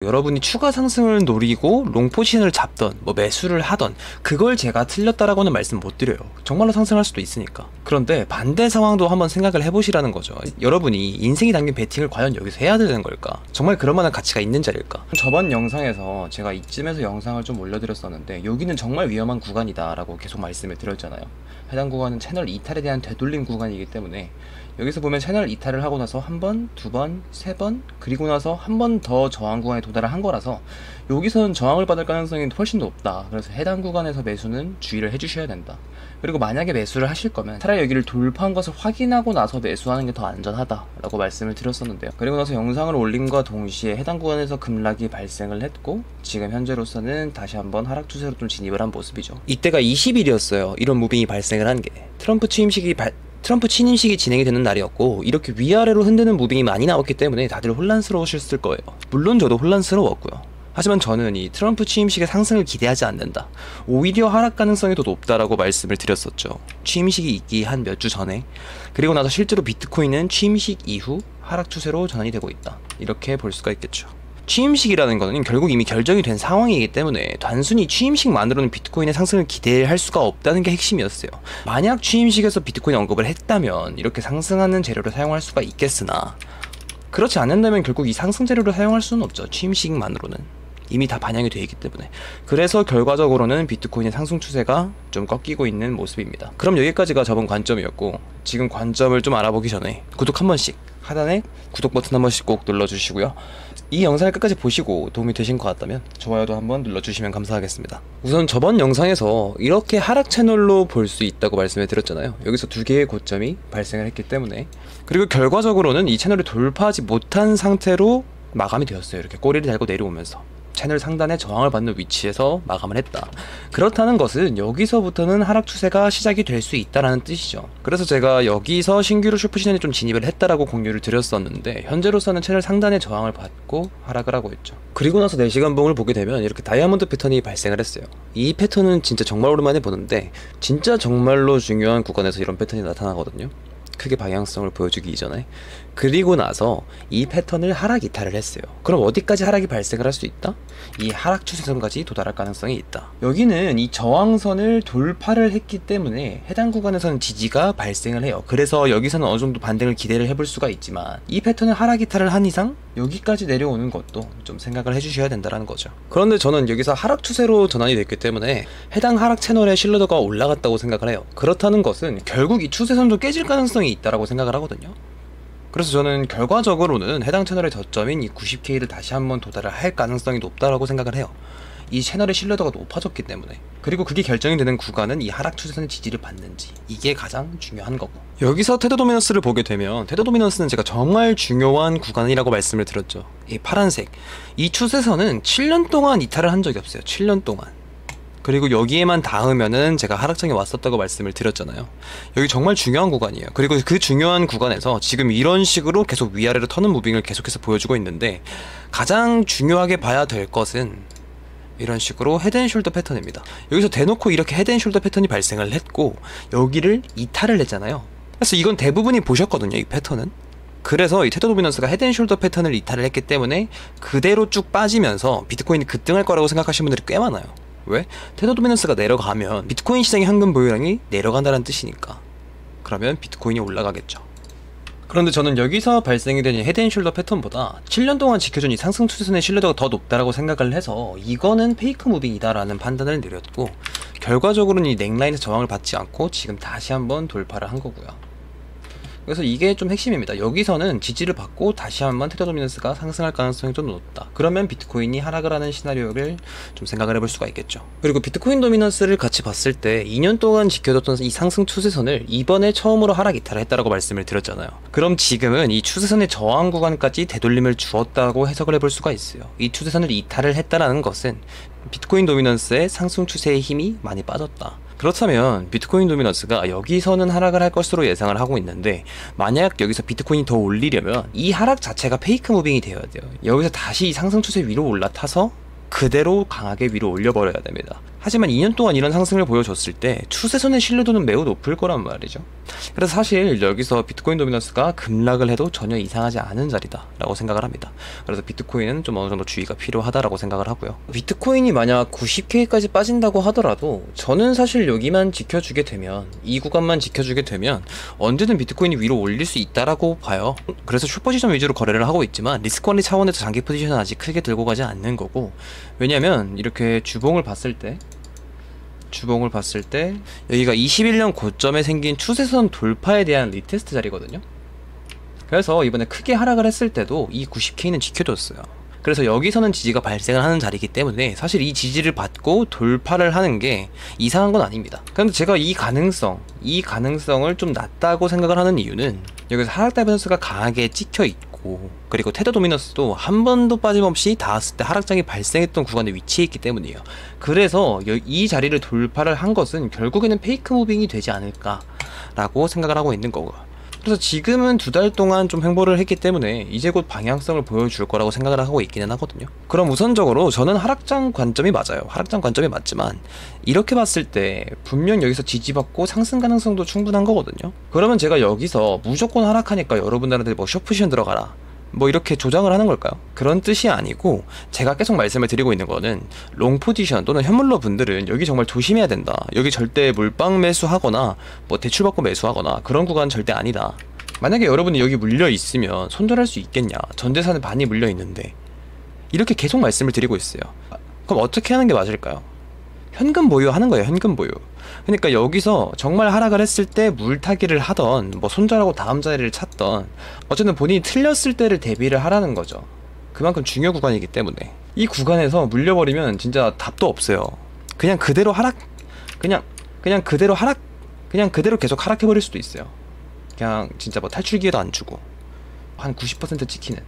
여러분이 추가 상승을 노리고 롱 포지션을 잡던 뭐 매수를 하던 그걸 제가 틀렸다라고는 말씀 못 드려요. 정말로 상승할 수도 있으니까. 그런데 반대 상황도 한번 생각을 해보시라는 거죠. 여러분이 인생이 담긴 베팅을 과연 여기서 해야 되는 걸까? 정말 그럴 만한 가치가 있는 자리일까? 저번 영상에서 제가 이쯤에서 영상을 좀 올려드렸었는데 여기는 정말 위험한 구간이다 라고 계속 말씀을 드렸잖아요. 해당 구간은 채널 이탈에 대한 되돌림 구간이기 때문에 여기서 보면 채널 이탈을 하고 나서 한 번, 두 번, 세 번, 그리고 나서 한 번 더 저항 구간에 도달을 한 거라서 여기서는 저항을 받을 가능성이 훨씬 높다. 그래서 해당 구간에서 매수는 주의를 해주셔야 된다. 그리고 만약에 매수를 하실 거면 차라리 여기를 돌파한 것을 확인하고 나서 매수하는 게 더 안전하다 라고 말씀을 드렸었는데요. 그리고 나서 영상을 올림과 동시에 해당 구간에서 급락이 발생을 했고 지금 현재로서는 다시 한번 하락 추세로 좀 진입을 한 모습이죠. 이때가 20일이었어요 이런 무빙이 발생을 한 게. 트럼프 취임식이 진행이 되는 날이었고 이렇게 위아래로 흔드는 무빙이 많이 나왔기 때문에 다들 혼란스러우셨을 거예요. 물론 저도 혼란스러웠고요. 하지만 저는 이 트럼프 취임식의 상승을 기대하지 않는다. 오히려 하락 가능성이 더 높다라고 말씀을 드렸었죠. 취임식이 있기 한 몇 주 전에. 그리고 나서 실제로 비트코인은 취임식 이후 하락 추세로 전환이 되고 있다. 이렇게 볼 수가 있겠죠. 취임식이라는 것은 결국 이미 결정이 된 상황이기 때문에 단순히 취임식만으로는 비트코인의 상승을 기대할 수가 없다는 게 핵심이었어요. 만약 취임식에서 비트코인 언급을 했다면 이렇게 상승하는 재료를 사용할 수가 있겠으나 그렇지 않는다면 결국 이 상승 재료를 사용할 수는 없죠. 취임식만으로는 이미 다 반영이 되어 있기 때문에. 그래서 결과적으로는 비트코인의 상승 추세가 좀 꺾이고 있는 모습입니다. 그럼 여기까지가 저번 관점이었고 지금 관점을 좀 알아보기 전에 구독 한 번씩, 하단에 구독 버튼 한 번씩 꼭 눌러주시고요. 이 영상을 끝까지 보시고 도움이 되신 것 같다면 좋아요도 한번 눌러주시면 감사하겠습니다. 우선 저번 영상에서 이렇게 하락 채널로 볼 수 있다고 말씀을 드렸잖아요. 여기서 두 개의 고점이 발생을 했기 때문에. 그리고 결과적으로는 이 채널을 돌파하지 못한 상태로 마감이 되었어요. 이렇게 꼬리를 달고 내려오면서 채널 상단에 저항을 받는 위치에서 마감을 했다. 그렇다는 것은 여기서부터는 하락 추세가 시작이 될 수 있다라는 뜻이죠. 그래서 제가 여기서 신규로 슈퍼시즌에 좀 진입을 했다라고 공유를 드렸었는데 현재로서는 채널 상단에 저항을 받고 하락을 하고 있죠. 그리고 나서 4시간 봉을 보게 되면 이렇게 다이아몬드 패턴이 발생을 했어요. 이 패턴은 진짜 정말 오랜만에 보는데 진짜 정말로 중요한 구간에서 이런 패턴이 나타나거든요. 크게 방향성을 보여주기 이전에. 그리고 나서 이 패턴을 하락 이탈을 했어요. 그럼 어디까지 하락이 발생을 할 수 있다? 이 하락 추세선까지 도달할 가능성이 있다. 여기는 이 저항선을 돌파를 했기 때문에 해당 구간에서는 지지가 발생을 해요. 그래서 여기서는 어느 정도 반등을 기대를 해볼 수가 있지만 이 패턴을 하락 이탈을 한 이상 여기까지 내려오는 것도 좀 생각을 해주셔야 된다는 거죠. 그런데 저는 여기서 하락 추세로 전환이 됐기 때문에 해당 하락 채널의 신뢰도가 올라갔다고 생각을 해요. 그렇다는 것은 결국 이 추세선도 깨질 가능성이 있다라고 생각을 하거든요. 그래서 저는 결과적으로는 해당 채널의 저점인 이 90K를 다시 한번 도달을 할 가능성이 높다라고 생각을 해요. 이 채널의 신뢰도가 높아졌기 때문에. 그리고 그게 결정이 되는 구간은 이 하락 추세선의 지지를 받는지, 이게 가장 중요한 거고. 여기서 테더 도미넌스를 보게 되면 테더 도미넌스는 제가 정말 중요한 구간이라고 말씀을 드렸죠. 이 파란색, 이 추세선은 7년 동안 이탈을 한 적이 없어요. 7년 동안. 그리고 여기에만 닿으면은 제가 하락장에 왔었다고 말씀을 드렸잖아요. 여기 정말 중요한 구간이에요. 그리고 그 중요한 구간에서 지금 이런 식으로 계속 위아래로 터는 무빙을 계속해서 보여주고 있는데 가장 중요하게 봐야 될 것은 이런 식으로 헤드앤숄더 패턴입니다. 여기서 대놓고 이렇게 헤드앤숄더 패턴이 발생을 했고 여기를 이탈을 했잖아요. 그래서 이건 대부분이 보셨거든요. 이 패턴은. 그래서 이 테더 도미넌스가 헤드앤숄더 패턴을 이탈을 했기 때문에 그대로 쭉 빠지면서 비트코인이 급등할 거라고 생각하시는 분들이 꽤 많아요. 왜? 테더 도미넌스가 내려가면 비트코인 시장의 현금 보유량이 내려간다는 뜻이니까. 그러면 비트코인이 올라가겠죠. 그런데 저는 여기서 발생이 되는 헤드앤숄더 패턴보다 7년 동안 지켜준 이 상승 추세선의 신뢰도가 더 높다라고 생각을 해서 이거는 페이크 무빙이다 라는 판단을 내렸고 결과적으로는 이 넥라인에서 저항을 받지 않고 지금 다시 한번 돌파를 한 거고요. 그래서 이게 좀 핵심입니다. 여기서는 지지를 받고 다시 한번 테더 도미넌스가 상승할 가능성이 좀 높다. 그러면 비트코인이 하락을 하는 시나리오를 좀 생각을 해볼 수가 있겠죠. 그리고 비트코인 도미넌스를 같이 봤을 때 2년 동안 지켜줬던 이 상승 추세선을 이번에 처음으로 하락 이탈을 했다라고 말씀을 드렸잖아요. 그럼 지금은 이 추세선의 저항 구간까지 되돌림을 주었다고 해석을 해볼 수가 있어요. 이 추세선을 이탈을 했다라는 것은 비트코인 도미넌스의 상승 추세의 힘이 많이 빠졌다. 그렇다면 비트코인 도미넌스가 여기서는 하락을 할 것으로 예상을 하고 있는데 만약 여기서 비트코인이 더 올리려면 이 하락 자체가 페이크 무빙이 되어야 돼요. 여기서 다시 이 상승 추세 위로 올라타서 그대로 강하게 위로 올려버려야 됩니다. 하지만 2년 동안 이런 상승을 보여줬을 때 추세선의 신뢰도는 매우 높을 거란 말이죠. 그래서 사실 여기서 비트코인 도미넌스가 급락을 해도 전혀 이상하지 않은 자리다 라고 생각을 합니다. 그래서 비트코인은 좀 어느 정도 주의가 필요하다라고 생각을 하고요. 비트코인이 만약 90K까지 빠진다고 하더라도 저는 사실 여기만 지켜주게 되면, 이 구간만 지켜주게 되면 언제든 비트코인이 위로 올릴 수 있다라고 봐요. 그래서 숏포지션 위주로 거래를 하고 있지만 리스크 관리 차원에서 장기 포지션은 아직 크게 들고 가지 않는 거고, 왜냐면 이렇게 주봉을 봤을 때 여기가 21년 고점에 생긴 추세선 돌파에 대한 리테스트 자리거든요. 그래서 이번에 크게 하락을 했을 때도 이 90K는 지켜줬어요. 그래서 여기서는 지지가 발생을 하는 자리이기 때문에 사실 이 지지를 받고 돌파를 하는 게 이상한 건 아닙니다. 그런데 제가 이 가능성을 좀 낮다고 생각을 하는 이유는 여기서 하락 다이버전스가 강하게 찍혀 있고, 그리고 테더 도미넌스도 한 번도 빠짐없이 닿았을 때 하락장이 발생했던 구간에 위치해 있기 때문이에요. 그래서 이 자리를 돌파를 한 것은 결국에는 페이크 무빙이 되지 않을까 라고 생각을 하고 있는 거고요. 그래서 지금은 2달 동안 좀 횡보를 했기 때문에 이제 곧 방향성을 보여줄 거라고 생각을 하고 있기는 하거든요. 그럼 우선적으로 저는 하락장 관점이 맞아요. 하락장 관점이 맞지만 이렇게 봤을 때 분명 여기서 지지받고 상승 가능성도 충분한 거거든요. 그러면 제가 여기서 무조건 하락하니까 여러분들한테 뭐 숏포지션 들어가라 뭐 이렇게 조장을 하는 걸까요? 그런 뜻이 아니고, 제가 계속 말씀을 드리고 있는 거는 롱 포지션 또는 현물러 분들은 여기 정말 조심해야 된다. 여기 절대 몰빵 매수하거나 뭐 대출받고 매수하거나 그런 구간 절대 아니다. 만약에 여러분이 여기 물려 있으면 손절할 수 있겠냐, 전재산에 많이 물려 있는데, 이렇게 계속 말씀을 드리고 있어요. 그럼 어떻게 하는 게 맞을까요? 현금 보유하는 거예요. 현금 보유. 그러니까 여기서 정말 하락을 했을 때 물타기를 하던, 뭐 손절하고 다음 자리를 찾던, 어쨌든 본인이 틀렸을 때를 대비를 하라는 거죠. 그만큼 중요 구간이기 때문에 이 구간에서 물려버리면 진짜 답도 없어요. 그냥 그대로 계속 하락해버릴 수도 있어요. 그냥 진짜 뭐 탈출 기회도 안 주고 한 90% 찍히는.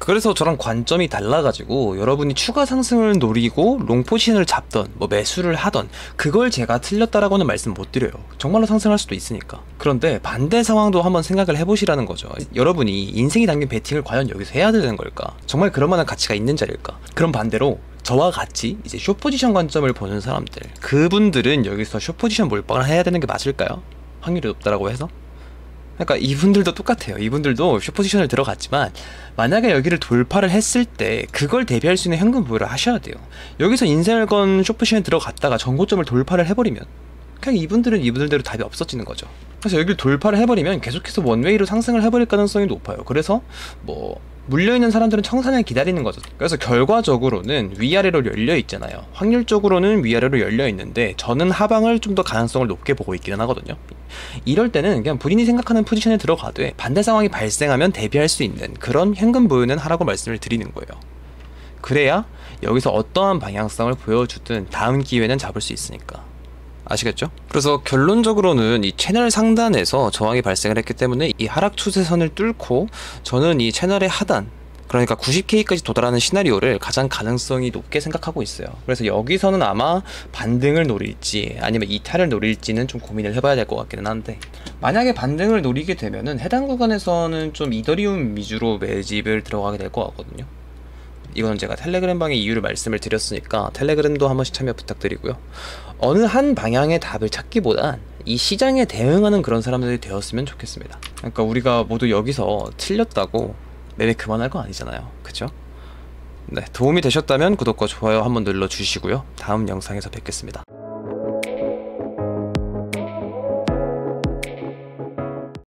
그래서 저랑 관점이 달라가지고 여러분이 추가 상승을 노리고 롱 포지션을 잡던 뭐 매수를 하던 그걸 제가 틀렸다라고는 말씀 못 드려요. 정말로 상승할 수도 있으니까. 그런데 반대 상황도 한번 생각을 해보시라는 거죠. 여러분이 인생이 담긴 베팅을 과연 여기서 해야 되는 걸까? 정말 그럴 만한 가치가 있는 자리일까? 그럼 반대로 저와 같이 이제 숏포지션 관점을 보는 사람들, 그분들은 여기서 숏포지션 몰빵을 해야 되는 게 맞을까요? 확률이 높다라고 해서? 그러니까 이분들도 똑같아요. 이분들도 숏포지션을 들어갔지만 만약에 여기를 돌파를 했을 때 그걸 대비할 수 있는 현금 보유를 하셔야 돼요. 여기서 인생을 건 숏포지션에 들어갔다가 전고점을 돌파를 해버리면 그냥 이분들은 이분들대로 답이 없어지는 거죠. 그래서 여기를 돌파를 해버리면 계속해서 원웨이로 상승을 해버릴 가능성이 높아요. 그래서 뭐 물려있는 사람들은 청산을 기다리는 거죠. 그래서 결과적으로는 위아래로 열려있잖아요. 확률적으로는 위아래로 열려있는데 저는 하방을 좀 더 가능성을 높게 보고 있기는 하거든요. 이럴 때는 그냥 본인이 생각하는 포지션에 들어가되 반대 상황이 발생하면 대비할 수 있는 그런 현금 보유는 하라고 말씀을 드리는 거예요. 그래야 여기서 어떠한 방향성을 보여주든 다음 기회는 잡을 수 있으니까. 아시겠죠? 그래서 결론적으로는 이 채널 상단에서 저항이 발생을 했기 때문에 이 하락 추세선을 뚫고 저는 이 채널의 하단, 그러니까 90K까지 도달하는 시나리오를 가장 가능성이 높게 생각하고 있어요. 그래서 여기서는 아마 반등을 노릴지 아니면 이탈을 노릴지는 좀 고민을 해봐야 될 것 같기는 한데, 만약에 반등을 노리게 되면은 해당 구간에서는 좀 이더리움 위주로 매집을 들어가게 될 것 같거든요. 이거는 제가 텔레그램 방의 이유를 말씀을 드렸으니까 텔레그램도 한 번씩 참여 부탁드리고요. 어느 한 방향의 답을 찾기보단 이 시장에 대응하는 그런 사람들이 되었으면 좋겠습니다. 그러니까 우리가 모두 여기서 틀렸다고 매매 그만할 거 아니잖아요. 그쵸? 네, 도움이 되셨다면 구독과 좋아요 한번 눌러주시고요. 다음 영상에서 뵙겠습니다.